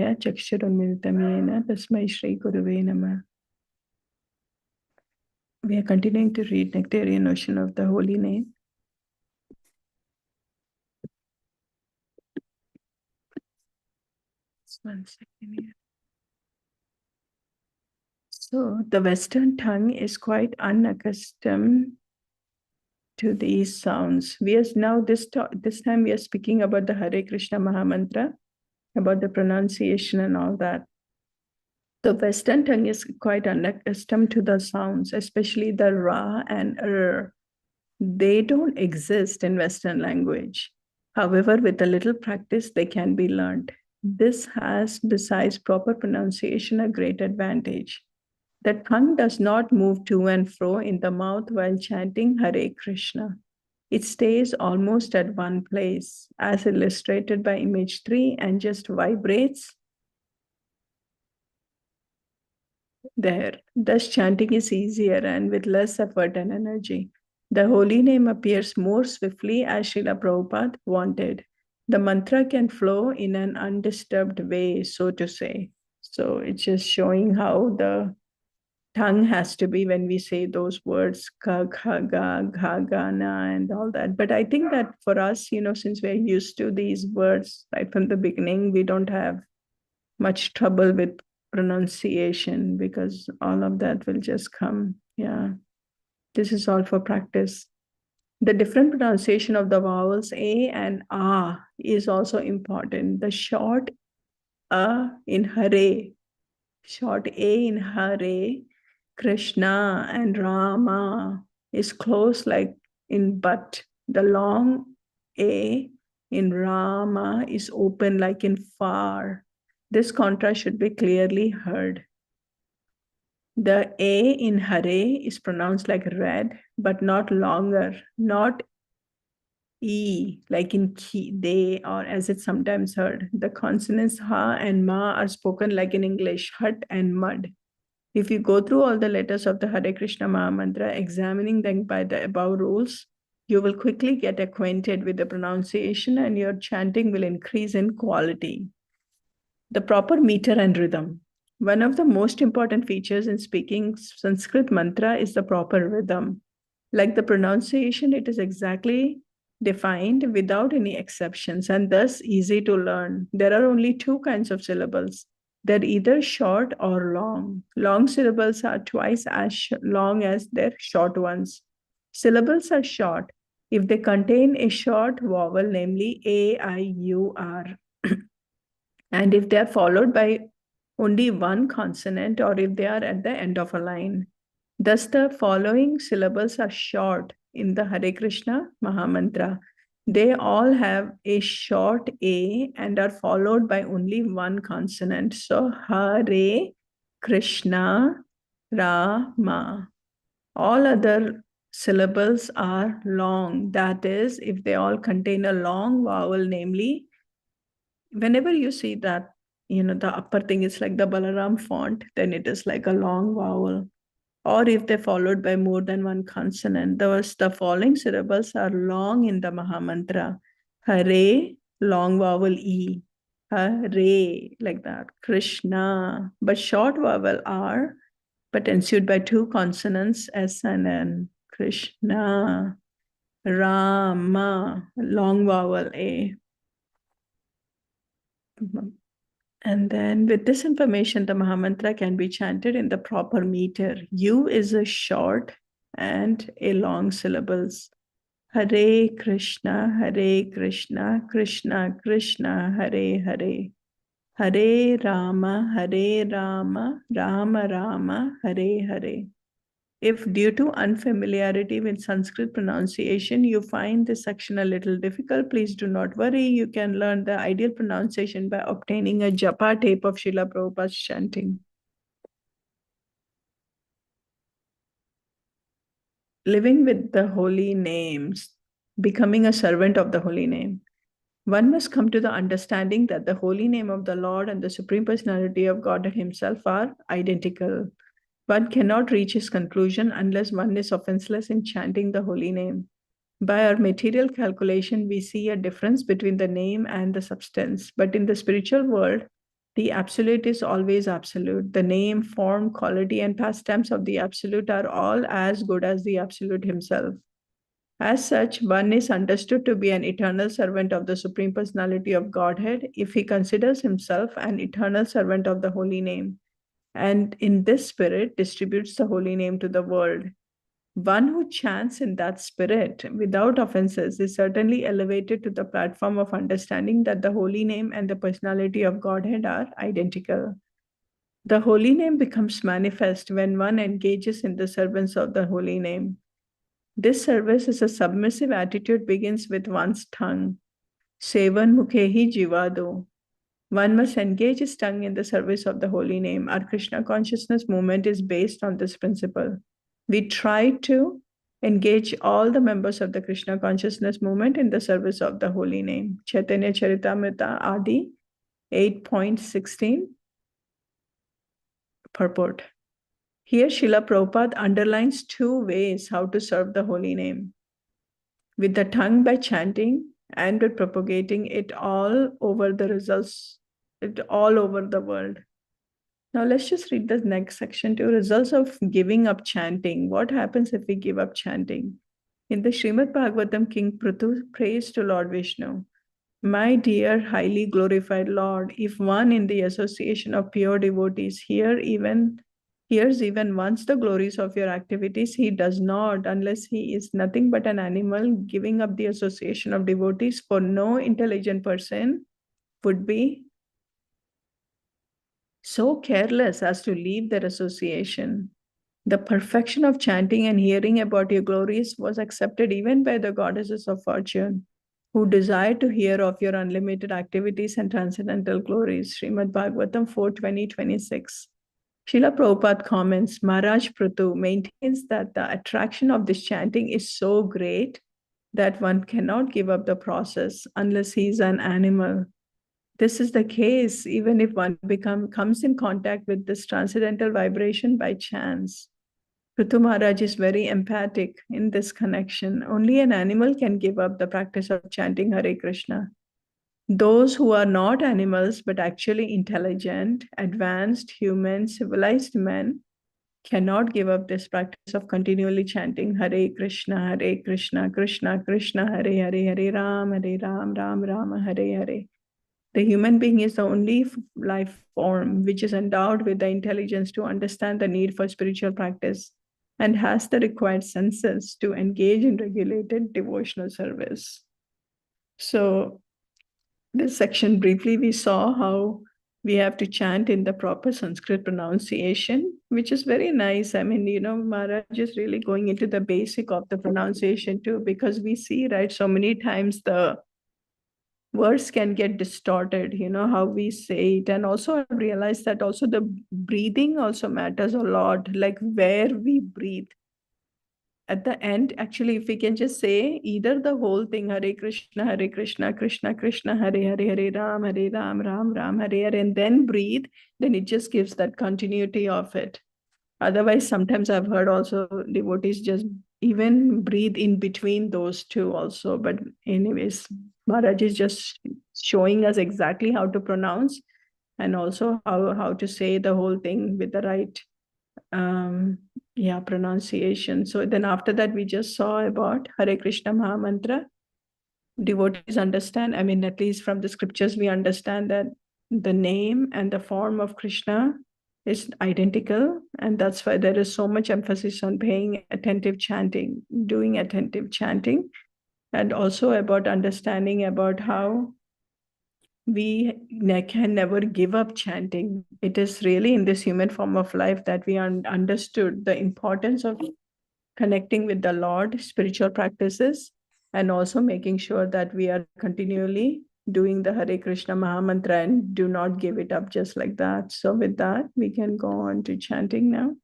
Maya Chakshurunmilitam Yena Tasmai Shri Guruve Namah. We are continuing to read Nectarean Ocean of the Holy Name. Just 1 second here. So the Western tongue is quite unaccustomed to these sounds. We are now this time we are speaking about the Hare Krishna Mahamantra, about the pronunciation and all that. The Western tongue is quite unaccustomed to the sounds, especially the ra and r. They don't exist in Western language. However, with a little practice, they can be learned. This has, besides proper pronunciation, a great advantage. The tongue does not move to and fro in the mouth while chanting Hare Krishna. It stays almost at one place, as illustrated by image 3, and just vibrates there. Thus, chanting is easier and with less effort and energy. The holy name appears more swiftly as Srila Prabhupada wanted. The mantra can flow in an undisturbed way, so to say. So it's just showing how the tongue has to be when we say those words, ka, kha, ga, gha, ga, na, and all that. But I think that for us, since we're used to these words right from the beginning, we don't have much trouble with pronunciation because all of that will just come. Yeah, this is all for practice. The different pronunciation of the vowels a and ah is also important. The short a in Hare, short a in Hare, Krishna and Rama is close like in but. The long a in Rama is open like in far. This contrast should be clearly heard. The A in Hare is pronounced like red, but not longer, not E like in ki, they, or as it's sometimes heard. The consonants ha and ma are spoken like in English, hut and mud. If you go through all the letters of the Hare Krishna Mahamantra, examining them by the above rules, you will quickly get acquainted with the pronunciation and your chanting will increase in quality. The proper meter and rhythm. One of the most important features in speaking Sanskrit mantra is the proper rhythm. Like the pronunciation, it is exactly defined without any exceptions and thus easy to learn. There are only 2 kinds of syllables. They're either short or long. Long syllables are twice as long as their short ones. Syllables are short if they contain a short vowel, namely A, I, U, R. And if they are followed by only one consonant or if they are at the end of a line. Thus, the following syllables are short in the Hare Krishna Mahamantra. They all have a short A and are followed by only one consonant. So, Hare Krishna Rama. All other syllables are long. That is, if they all contain a long vowel, namely, whenever you see that, the upper thing is like the Balaram font, then it is like a long vowel. Or if they're followed by more than one consonant, the following syllables are long in the Mahamantra. Hare, long vowel E. Hare, like that. Krishna, but short vowel R, but ensued by 2 consonants S and N. Krishna. Rama, long vowel A. And then with this information, the Mahamantra can be chanted in the proper meter. U is a short and a long syllables. Hare Krishna, Krishna Krishna, Hare Hare. Hare Rama, Rama Rama, Hare Hare. If due to unfamiliarity with Sanskrit pronunciation, you find this section a little difficult, please do not worry. You can learn the ideal pronunciation by obtaining a japa tape of Srila Prabhupada's chanting. Living with the holy names, becoming a servant of the holy name. One must come to the understanding that the holy name of the Lord and the Supreme Personality of Godhead Himself are identical. One cannot reach his conclusion unless one is offenseless in chanting the holy name. By our material calculation, we see a difference between the name and the substance. But in the spiritual world, The absolute is always absolute. The name, form, quality, and past tense of the absolute are all as good as the absolute himself. As such, one is understood to be an eternal servant of the Supreme Personality of Godhead if he considers himself an eternal servant of the holy name, and in this spirit distributes the holy name to the world. One who chants in that spirit without offenses is certainly elevated to the platform of understanding that the holy name and the personality of Godhead are identical. The holy name becomes manifest when one engages in the service of the holy name. This service is a submissive attitude begins with one's tongue. Sevan mukhehi jivado. One must engage his tongue in the service of the holy name. Our Krishna consciousness movement is based on this principle. We try to engage all the members of the Krishna consciousness movement in the service of the holy name. Chaitanya Charitamrita Adi 8.16 purport. Here Srila Prabhupada underlines two ways how to serve the holy name. With the tongue by chanting and with propagating it all over the results, all over the world. Now let's just read the next section too. Results of giving up chanting. What happens if we give up chanting? In the Srimad Bhagavatam, King Prithu prays to Lord Vishnu. My dear, highly glorified Lord, if one in the association of pure devotees hears even once the glories of your activities, he does not, unless he is nothing but an animal, giving up the association of devotees, for no intelligent person would be so careless as to leave their association. The perfection of chanting and hearing about your glories was accepted even by the goddesses of fortune, who desired to hear of your unlimited activities and transcendental glories. Srimad Bhagavatam 4:20-26. Srila Prabhupada comments, Maharaj Prithu maintains that the attraction of this chanting is so great that one cannot give up the process unless he is an animal. This is the case even if one comes in contact with this transcendental vibration by chance. Prithu Maharaj is very emphatic in this connection. Only an animal can give up the practice of chanting Hare Krishna. Those who are not animals but actually intelligent, advanced, human, civilized men cannot give up this practice of continually chanting Hare Krishna, Krishna Krishna, Hare Hare, Hare Ram, Ram Ram, Hare Hare. The human being is the only life form which is endowed with the intelligence to understand the need for spiritual practice and has the required senses to engage in regulated devotional service. So, this section briefly, we saw how we have to chant in the proper Sanskrit pronunciation, which is very nice. I mean, Maharaj is really going into the basic of the pronunciation too, because we see, right, so many times the words can get distorted, how we say it. And also I realized that also the breathing also matters a lot, like where we breathe. At the end, actually, if we can just say either the whole thing, Hare Krishna, Krishna Krishna, Hare Hare, Hare Ram, Ram Ram, Hare Hare, and then breathe, then it just gives that continuity of it. Otherwise, sometimes I've heard also devotees just even breathe in between those two also. But anyways, Maharaj is just showing us exactly how to pronounce and also how to say the whole thing with the right pronunciation. So then after that, we just saw about Hare Krishna Mahamantra. Devotees understand, I mean, at least from the scriptures, we understand that the name and the form of Krishna is identical. And that's why there is so much emphasis on paying attentive chanting, doing attentive chanting, and also about understanding about how we can never give up chanting. It is really in this human form of life that we understood the importance of connecting with the Lord, spiritual practices, and also making sure that we are continually doing the Hare Krishna Mahamantra and do not give it up just like that. So with that, we can go on to chanting now.